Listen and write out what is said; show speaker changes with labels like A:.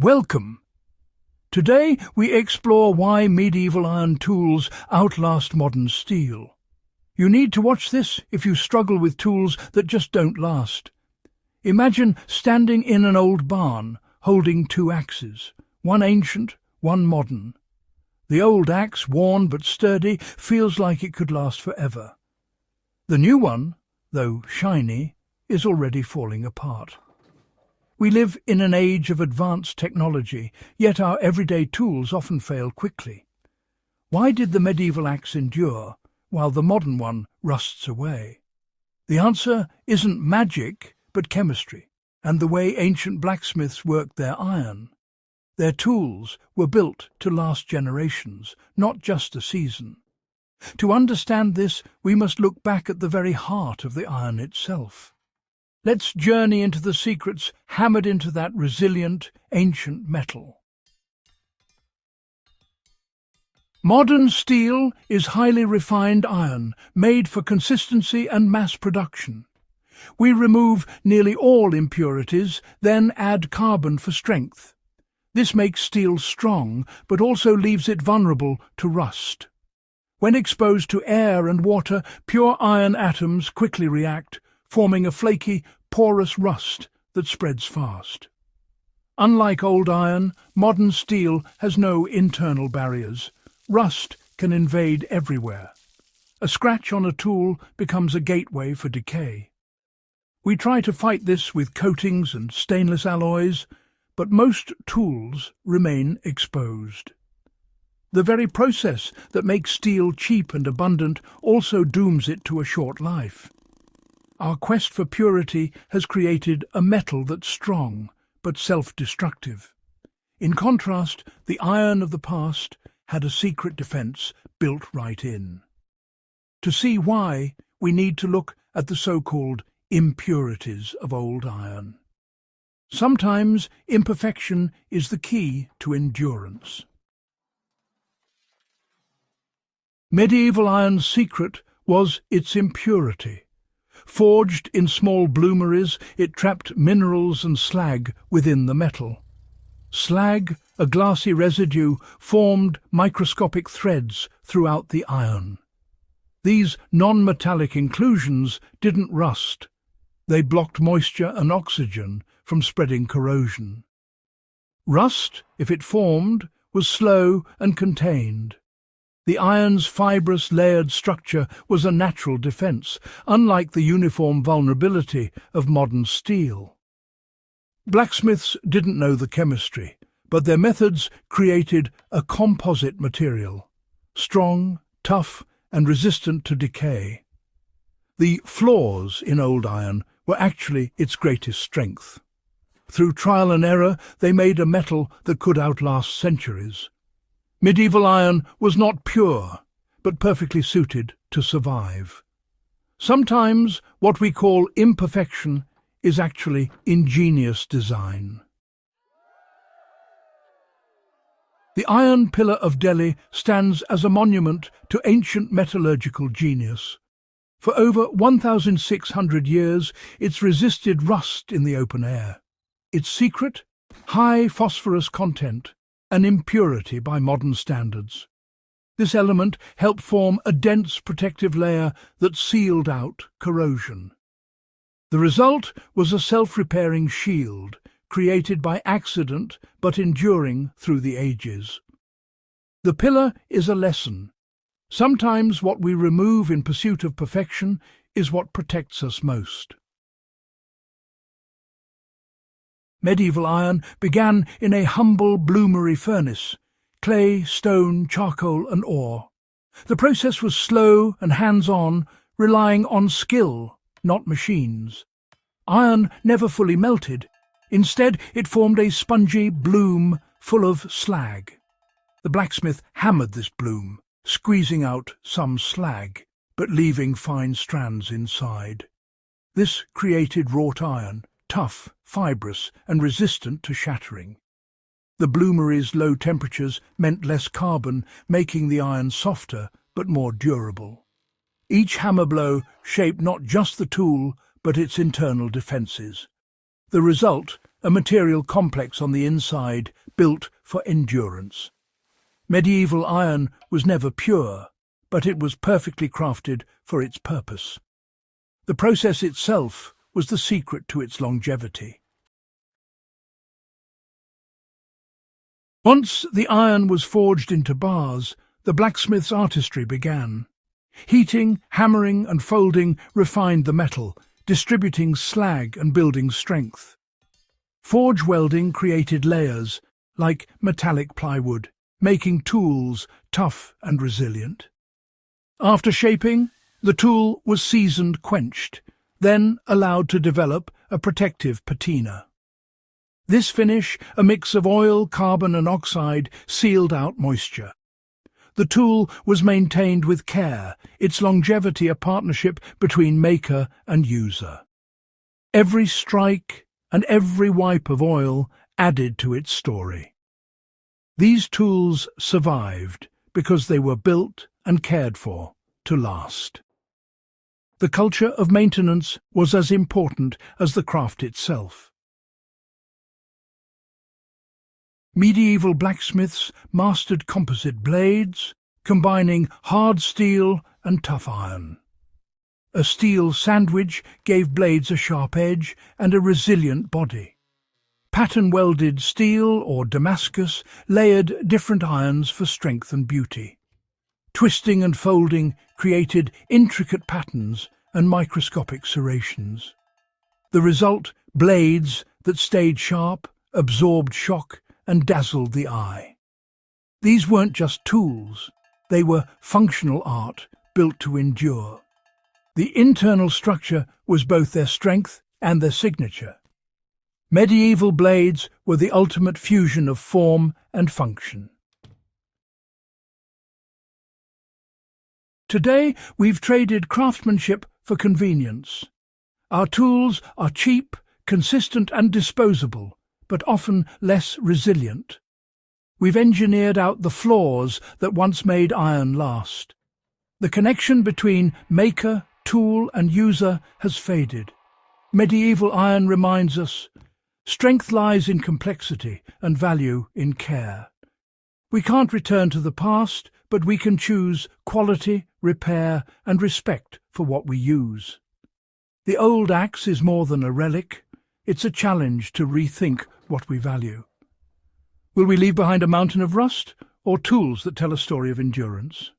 A: Welcome! Today we explore why medieval iron tools outlast modern steel. You need to watch this if you struggle with tools that just don't last. Imagine standing in an old barn, holding two axes, one ancient, one modern. The old axe, worn but sturdy, feels like it could last forever. The new one, though shiny, is already falling apart. We live in an age of advanced technology, yet our everyday tools often fail quickly. Why did the medieval axe endure, while the modern one rusts away? The answer isn't magic, but chemistry, and the way ancient blacksmiths worked their iron. Their tools were built to last generations, not just a season. To understand this, we must look back at the very heart of the iron itself. Let's journey into the secrets hammered into that resilient, ancient metal. Modern steel is highly refined iron, made for consistency and mass production. We remove nearly all impurities, then add carbon for strength. This makes steel strong, but also leaves it vulnerable to rust. When exposed to air and water, pure iron atoms quickly react, forming a flaky, porous rust that spreads fast. Unlike old iron, modern steel has no internal barriers. Rust can invade everywhere. A scratch on a tool becomes a gateway for decay. We try to fight this with coatings and stainless alloys, but most tools remain exposed. The very process that makes steel cheap and abundant also dooms it to a short life. Our quest for purity has created a metal that's strong, but self-destructive. In contrast, the iron of the past had a secret defense built right in. To see why, we need to look at the so-called impurities of old iron. Sometimes imperfection is the key to endurance. Medieval iron's secret was its impurity. Forged in small bloomeries, it trapped minerals and slag within the metal. Slag, a glassy residue, formed microscopic threads throughout the iron. These non-metallic inclusions didn't rust. They blocked moisture and oxygen from spreading corrosion. Rust, if it formed, was slow and contained. The iron's fibrous, layered structure was a natural defense, unlike the uniform vulnerability of modern steel. Blacksmiths didn't know the chemistry, but their methods created a composite material, strong, tough, and resistant to decay. The flaws in old iron were actually its greatest strength. Through trial and error, they made a metal that could outlast centuries. Medieval iron was not pure, but perfectly suited to survive. Sometimes what we call imperfection is actually ingenious design. The Iron Pillar of Delhi stands as a monument to ancient metallurgical genius. For over 1,600 years, it's resisted rust in the open air. Its secret? High phosphorus content, an impurity by modern standards. This element helped form a dense protective layer that sealed out corrosion. The result was a self-repairing shield, created by accident but enduring through the ages. The pillar is a lesson. Sometimes what we remove in pursuit of perfection is what protects us most. Medieval iron began in a humble bloomery furnace, clay, stone, charcoal and ore. The process was slow and hands-on, relying on skill, not machines. Iron never fully melted. Instead, it formed a spongy bloom full of slag. The blacksmith hammered this bloom, squeezing out some slag, but leaving fine strands inside. This created wrought iron, tough, fibrous, and resistant to shattering. The bloomery's low temperatures meant less carbon, making the iron softer but more durable. Each hammer blow shaped not just the tool, but its internal defences. The result, a material complex on the inside built for endurance. Medieval iron was never pure, but it was perfectly crafted for its purpose. The process itself was the secret to its longevity. Once the iron was forged into bars, the blacksmith's artistry began. Heating, hammering and folding refined the metal, distributing slag and building strength. Forge welding created layers, like metallic plywood, making tools tough and resilient. After shaping, the tool was seasoned, quenched, then allowed to develop a protective patina. This finish, a mix of oil, carbon and oxide, sealed out moisture. The tool was maintained with care, its longevity a partnership between maker and user. Every strike and every wipe of oil added to its story. These tools survived because they were built and cared for to last. The culture of maintenance was as important as the craft itself. Medieval blacksmiths mastered composite blades, combining hard steel and tough iron. A steel sandwich gave blades a sharp edge and a resilient body. Pattern-welded steel or Damascus layered different irons for strength and beauty. Twisting and folding created intricate patterns and microscopic serrations. The result, blades that stayed sharp, absorbed shock, and dazzled the eye. These weren't just tools, they were functional art built to endure. The internal structure was both their strength and their signature. Medieval blades were the ultimate fusion of form and function. Today, we've traded craftsmanship for convenience. Our tools are cheap, consistent and disposable, but often less resilient. We've engineered out the flaws that once made iron last. The connection between maker, tool and user has faded. Medieval iron reminds us, strength lies in complexity and value in care. We can't return to the past, but we can choose quality, repair and respect for what we use. The old axe is more than a relic. It's a challenge to rethink what we value. Will we leave behind a mountain of rust or tools that tell a story of endurance?